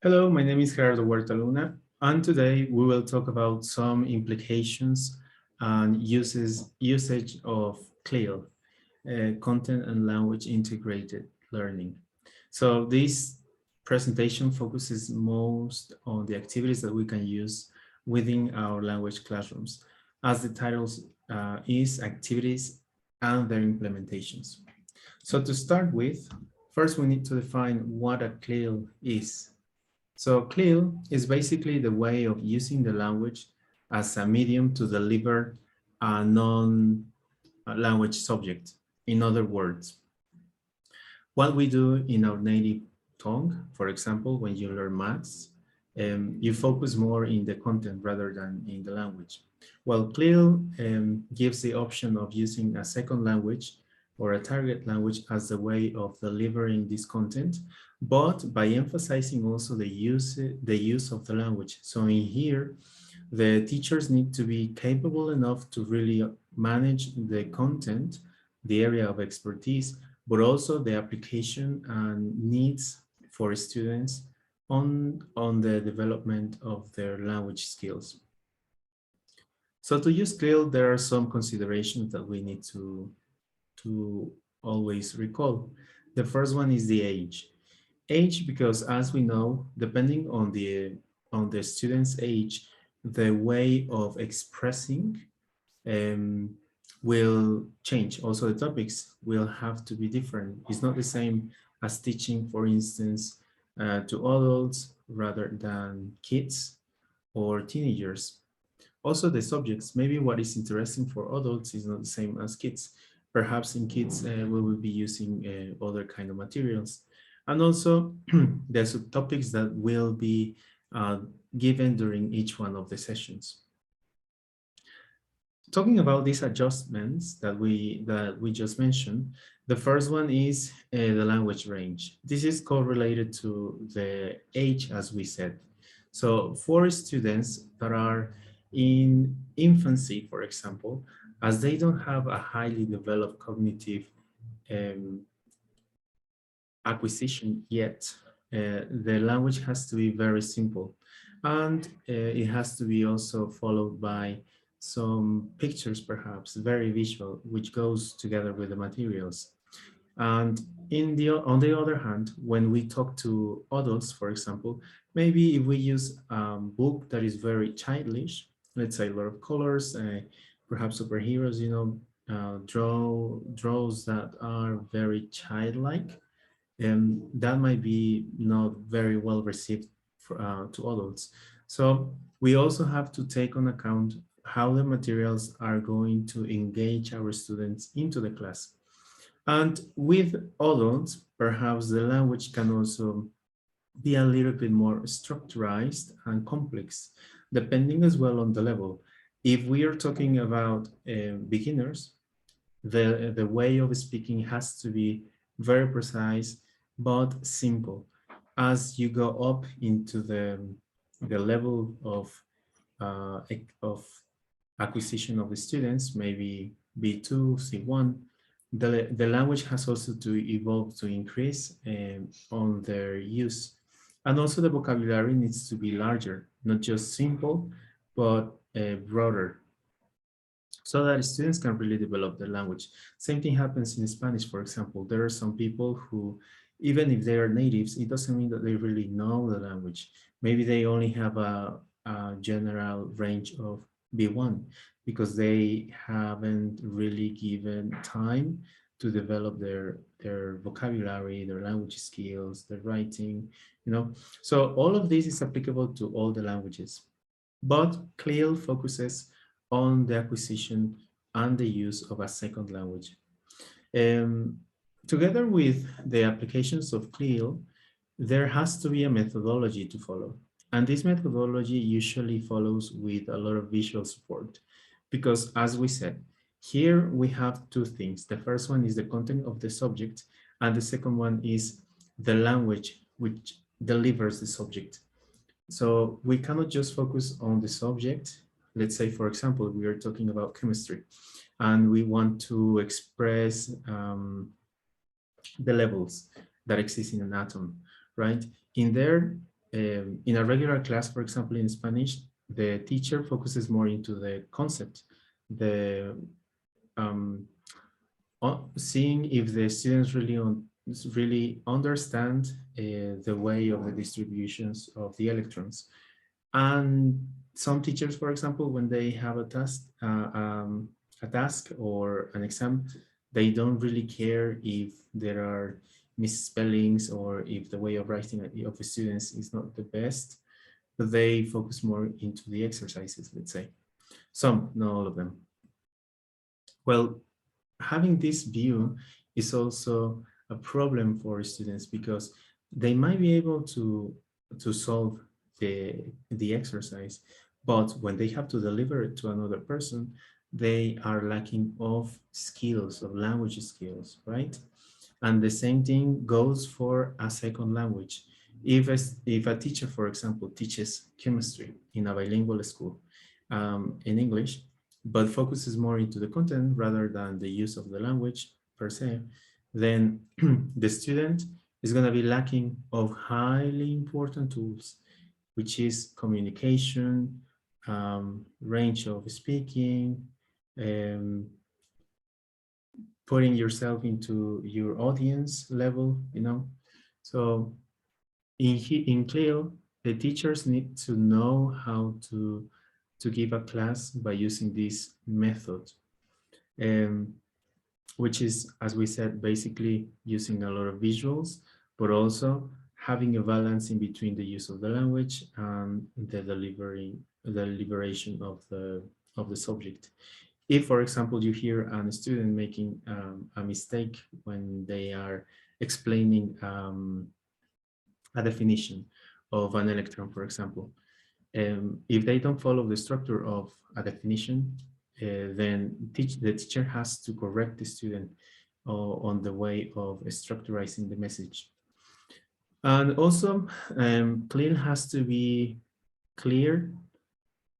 Hello, my name is Gerardo Huerta Luna, and today we will talk about some implications and usage of CLIL, Content and Language Integrated Learning. So this presentation focuses most on the activities that we can use within our language classrooms, as the title is activities and their implementations. So to start with, first we need to define what a CLIL is. So CLIL is basically the way of using the language as a medium to deliver a non-language subject. In other words, what we do in our native tongue, for example, when you learn maths, you focus more in the content rather than in the language. Well, CLIL gives the option of using a second language or a target language as the way of delivering this content, but by emphasizing also the use of the language. So in here, the teachers need to be capable enough to really manage the content, the area of expertise, but also the application and needs for students on the development of their language skills. So to use CLIL, there are some considerations that we need to always recall. The first one is the age. Age, because as we know, depending on the student's age, the way of expressing will change. Also, the topics will have to be different. It's not the same as teaching, for instance, to adults rather than kids or teenagers. Also, the subjects, maybe what is interesting for adults is not the same as kids. Perhaps in kids, we will be using other kind of materials. And also the subtopics that will be given during each one of the sessions. Talking about these adjustments that we just mentioned, the first one is the language range. This is correlated to the age, as we said. So for students that are in infancy, for example, as they don't have a highly developed cognitive acquisition yet, the language has to be very simple, and it has to be also followed by some pictures, perhaps very visual, which goes together with the materials. And on the other hand, when we talk to adults, for example, maybe if we use a book that is very childish, let's say a lot of colors, perhaps superheroes, you know, draws that are very childlike, that might be not very well received to adults. So we also have to take on account how the materials are going to engage our students into the class. And with adults, perhaps the language can also be a little bit more structurized and complex, depending as well on the level. If we are talking about beginners, the way of speaking has to be very precise, but simple. As you go up into the level of acquisition of the students, maybe B2, C1, the language has also to evolve to increase on their use. And also the vocabulary needs to be larger, not just simple, but broader, so that students can really develop their language. Same thing happens in Spanish, for example. There are some people who, even if they are natives, it doesn't mean that they really know the language. Maybe they only have a general range of B1 because they haven't really given time to develop their vocabulary, their language skills, their writing, you know. So all of this is applicable to all the languages, but CLIL focuses on the acquisition and the use of a second language. Together with the applications of CLIL, there has to be a methodology to follow. And this methodology usually follows with a lot of visual support, because as we said, here we have two things. The first one is the content of the subject, and the second one is the language which delivers the subject. So we cannot just focus on the subject. Let's say, for example, we are talking about chemistry and we want to express the levels that exist in an atom, right? In there, In a regular class, for example, in Spanish, the teacher focuses more into the concept, the um, seeing if the students really understand the way of the distributions of the electrons. And some teachers, for example, when they have a task or an exam, they don't really care if there are misspellings or if the way of writing of the students is not the best, but they focus more into the exercises, let's say. Some, not all of them. Well, having this view is also a problem for students because they might be able to solve the exercise, but when they have to deliver it to another person, they are lacking of skills, of language skills, right? And the same thing goes for a second language. If a teacher, for example, teaches chemistry in a bilingual school in English, but focuses more into the content rather than the use of the language per se, then the student is going to be lacking of highly important tools, which is communication, range of speaking, um, putting yourself into your audience level, you know. So in CLIL, the teachers need to know how to give a class by using this method, um, which is, as we said, basically using a lot of visuals, but also having a balance in between the use of the language and the liberation of the subject. If, for example, you hear a student making a mistake when they are explaining a definition of an electron, for example, if they don't follow the structure of a definition, then the teacher has to correct the student on the way of structurizing the message. And also, CLIL has to be clear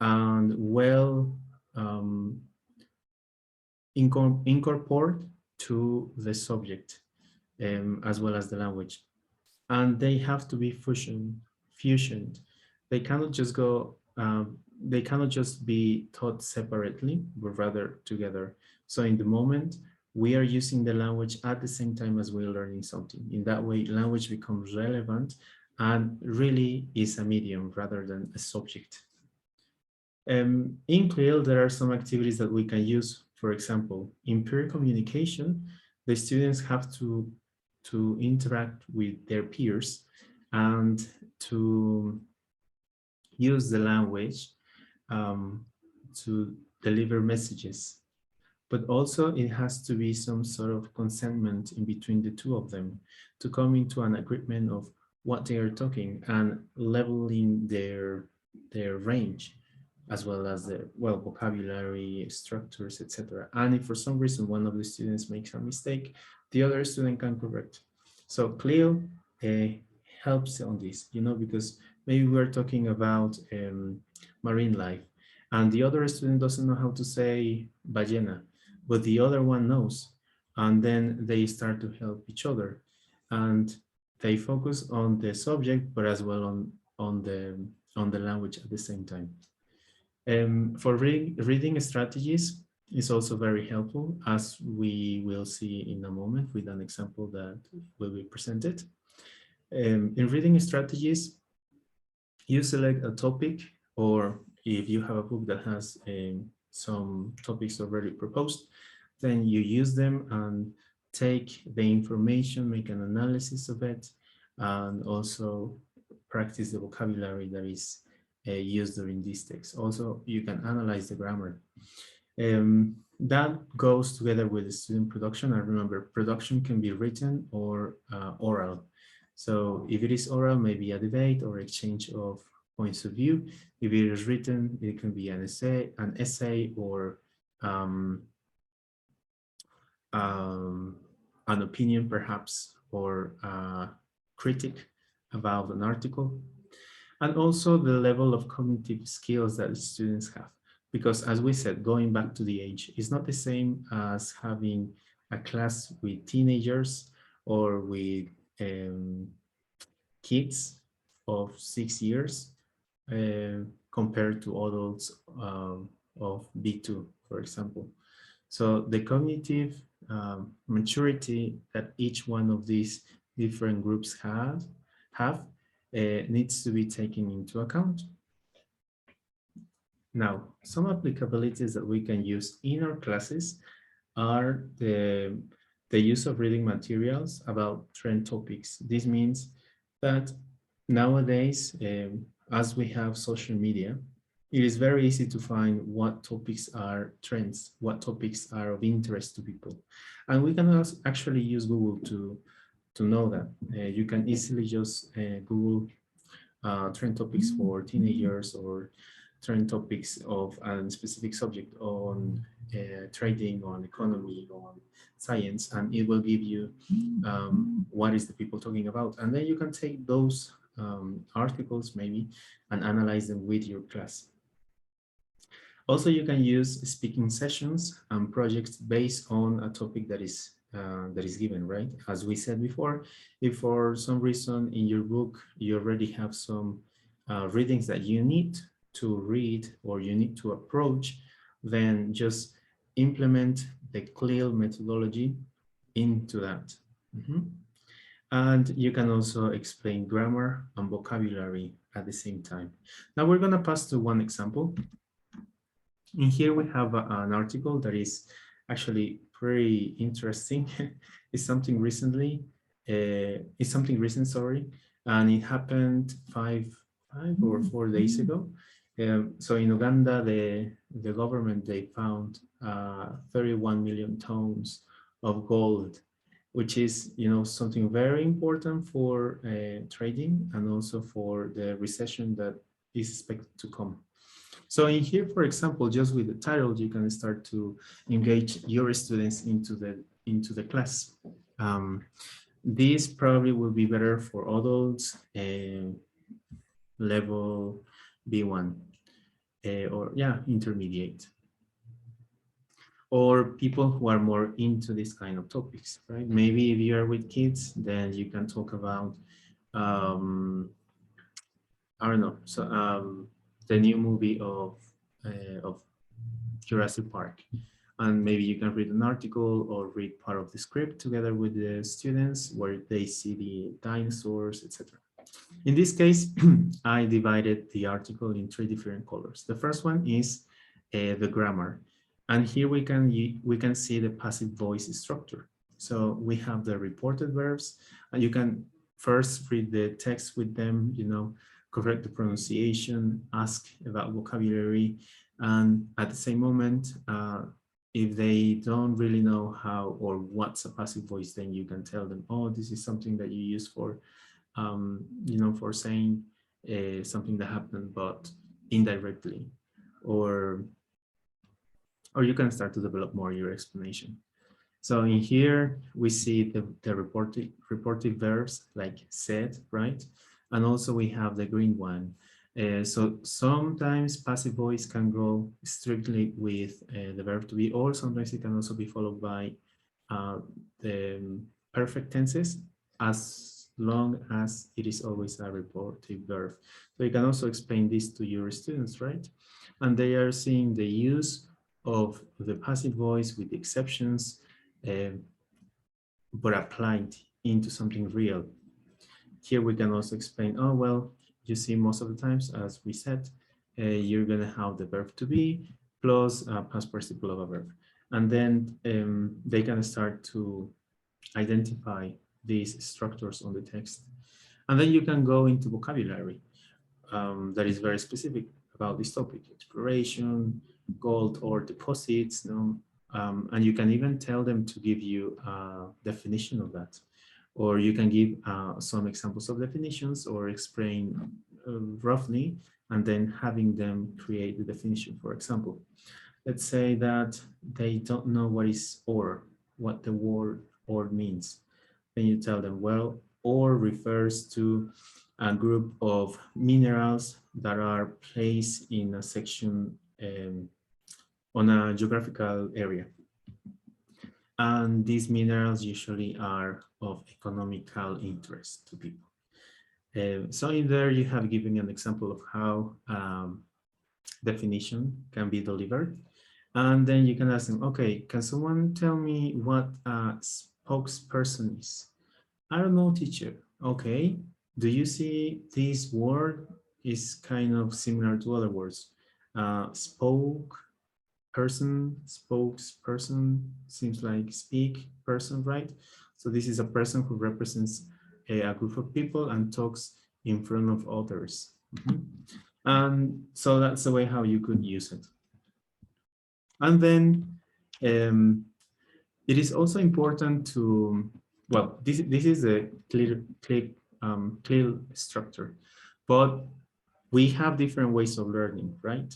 and well incorporate to the subject as well as the language. And they have to be fusioned. They cannot just go, they cannot just be taught separately, but rather together. So in the moment, we are using the language at the same time as we're learning something. In that way, language becomes relevant and really is a medium rather than a subject. In CLIL, there are some activities that we can use. For example, in peer communication, the students have to interact with their peers and to use the language um, to deliver messages. But also it has to be some sort of consentment in between the two of them to come into an agreement of what they are talking and leveling their range, as well as the, well, vocabulary, structures, etc. And if for some reason one of the students makes a mistake, the other student can correct. So CLIL helps on this, you know, because maybe we're talking about marine life and the other student doesn't know how to say ballena, but the other one knows. And then they start to help each other. And they focus on the subject, but as well on the language at the same time. For reading strategies is also very helpful, as we will see in a moment with an example that will be presented. In reading strategies, you select a topic, or if you have a book that has some topics already proposed, then you use them and take the information, make an analysis of it, and also practice the vocabulary that is used during this text. Also, you can analyze the grammar. That goes together with the student production. And remember, production can be written or oral. So if it is oral, maybe a debate or exchange of points of view. If it is written, it can be an essay or an opinion perhaps, or a critic about an article. And also the level of cognitive skills that students have. Because as we said, going back to the age, it's not the same as having a class with teenagers or with kids of 6 years compared to adults of B2, for example. So the cognitive maturity that each one of these different groups have needs to be taken into account. Now, some applicabilities that we can use in our classes are the use of reading materials about trend topics. This means that nowadays, as we have social media, it is very easy to find what topics are trends, what topics are of interest to people. And we can also actually use Google to know that. You can easily just Google trend topics for teenagers or trend topics of a specific subject on trading, on economy, on science, and it will give you what is the people talking about. And then you can take those articles maybe and analyze them with your class. Also, you can use speaking sessions and projects based on a topic that is given, right? As we said before, if for some reason in your book you already have some readings that you need to read or you need to approach, then just implement the CLIL methodology into that. And you can also explain grammar and vocabulary at the same time. Now we're going to pass to one example. In here we have an article that is actually pretty interesting. It's something recently, it's something recent, sorry, and it happened five or 4 days ago. So in Uganda, the government, they found 31 million tons of gold, which is, you know, something very important for trading and also for the recession that is expected to come. So in here, for example, just with the title, you can start to engage your students into the class. This probably will be better for adults level B1 or yeah, intermediate. Or people who are more into this kind of topics, right? Maybe if you are with kids, then you can talk about, I don't know, so the new movie of Jurassic Park. And maybe you can read an article or read part of the script together with the students where they see the dinosaurs, etc. In this case, I divided the article in 3 different colors. The first one is the grammar. And here we can see the passive voice structure. So we have the reported verbs, and you can first read the text with them, you know, correct the pronunciation, ask about vocabulary, and at the same moment, if they don't really know how or what's a passive voice, then you can tell them, oh, this is something that you use for, you know, for saying something that happened, but indirectly, or you can start to develop more your explanation. So in here, we see the reported verbs like said, right? And also we have the green one. So sometimes passive voice can go strictly with the verb to be, or sometimes it can also be followed by the perfect tenses, as long as it is always a reported verb. So you can also explain this to your students, right? And they are seeing the use of the passive voice with the exceptions, but applied into something real. Here we can also explain, oh, well, you see most of the times, as we said, you're gonna have the verb to be plus a past participle of a verb. And then they can start to identify these structures on the text. And then you can go into vocabulary that is very specific about this topic, exploration, gold ore deposits, no? And you can even tell them to give you a definition of that. Or you can give some examples of definitions or explain roughly, and then having them create the definition. For example, let's say that they don't know what is ore, what the word ore means. Then you tell them, well, ore refers to a group of minerals that are placed in a section on a geographical area. And these minerals usually are of economical interest to people. So in there, you have given an example of how definition can be delivered. And then you can ask them, okay, can someone tell me what a spokesperson is? I don't know, teacher. Okay, do you see this word is kind of similar to other words? Spoke, person, spokesperson, seems like speak person, right? So this is a person who represents a group of people and talks in front of others. And so that's the way how you could use it. And then it is also important to, well, this is a clear structure, but we have different ways of learning, right?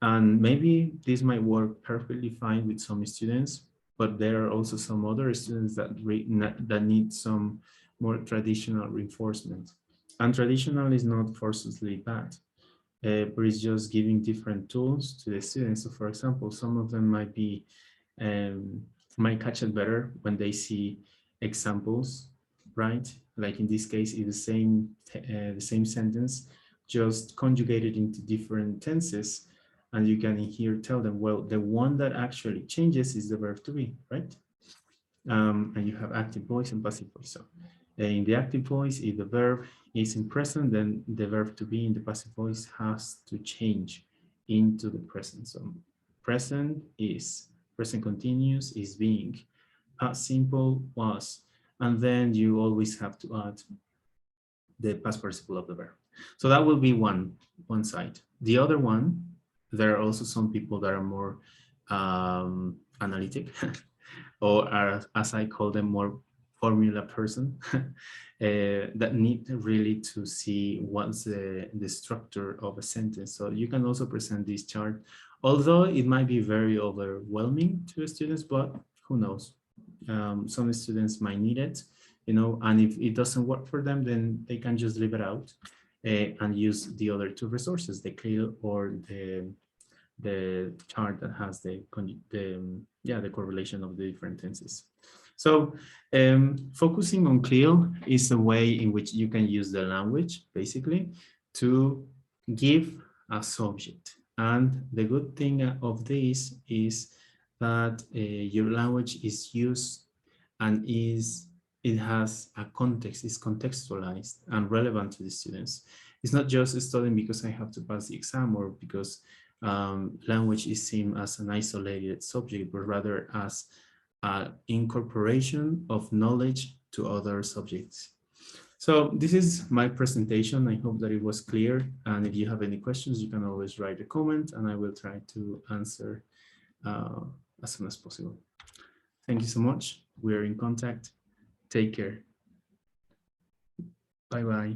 And maybe this might work perfectly fine with some students, but there are also some other students that that need some more traditional reinforcement. And traditional is not forcibly bad, but it's just giving different tools to the students. So for example, some of them um, might catch it better when they see examples, right? Like in this case, it's the same sentence, just conjugated into different tenses. And you can here tell them, well, the one that actually changes is the verb to be, right? And you have active voice and passive voice. So in the active voice, if the verb is in present, then the verb to be in the passive voice has to change into the present. So present is, present continuous is being, past simple was, and then you always have to add the past participle of the verb. So that will be one side. The other one, there are also some people that are more analytic or are, as I call them, more formula person that need really to see what's the structure of a sentence. So you can also present this chart, although it might be very overwhelming to students, but who knows? Some students might need it, you know, and if it doesn't work for them, then they can just leave it out and use the other two resources, the CLIL or the chart that has the correlation of the different tenses. So focusing on CLIL is a way in which you can use the language basically to give a subject. And the good thing of this is that your language is used and it has a context, is contextualized and relevant to the students. It's not just studying because I have to pass the exam or because language is seen as an isolated subject, but rather as an incorporation of knowledge to other subjects. So this is my presentation. I hope that it was clear. And if you have any questions, you can always write a comment and I will try to answer as soon as possible. Thank you so much. We're in contact. Take care. Bye-bye.